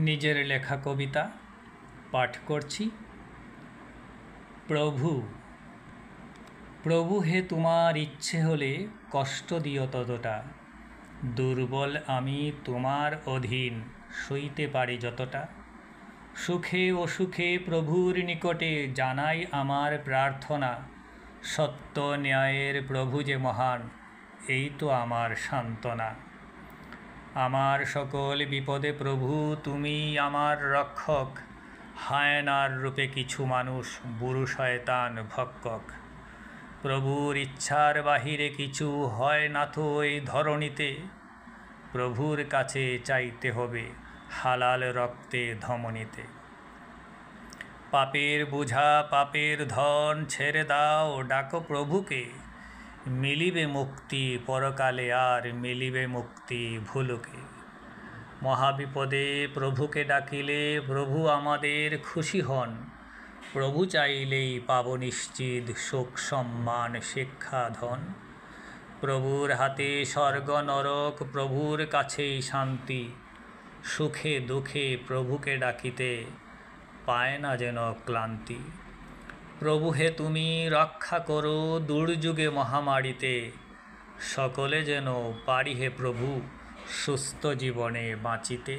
নিজের লেখা কবিতা পাঠ করছি। প্রভু প্রভু হে, তোমার ইচ্ছে হলে কষ্ট দিও ততটা, দুর্বল আমি তোমার অধীন, সইতে পারি যতটা। সুখে অসুখে প্রভুর নিকটে জানাই আমার প্রার্থনা, সত্য ন্যায়ের প্রভু যে মহান, এই তো আমার সান্ত্বনা। আমার সকল বিপদে প্রভু তুমি আমার রক্ষক, হায়নার রূপে কিছু মানুষ বুড়ো শয়তান ভক্ষক। প্রভুর ইচ্ছার বাহিরে কিছু হয় না তো এই ধরণীতে, প্রভুর কাছে চাইতে হবে হালাল রক্তে ধমনীতে। পাপের বোঝা পাপের ধন ছেড়ে দাও, ডাকো প্রভুকে, মিলিবে মুক্তি পরকালে, আর মিলিবে মুক্তি ভুলুকে। মহাবিপদে প্রভুকে ডাকিলে প্রভু আমাদের খুশি হন, প্রভু চাইলেই পাব নিশ্চিত সুখ সম্মান শিক্ষা ধন। প্রভুর হাতে স্বর্গ নরক, প্রভুর কাছেই শান্তি, সুখে দুঃখে প্রভুকে ডাকিতে পায় না যেন ক্লান্তি। প্রভু হে, তুমি রক্ষা করো দুর্যোগে মহামারীতে, সকলে যেন পারি হে প্রভু সুস্থ জীবনে বাঁচিতে।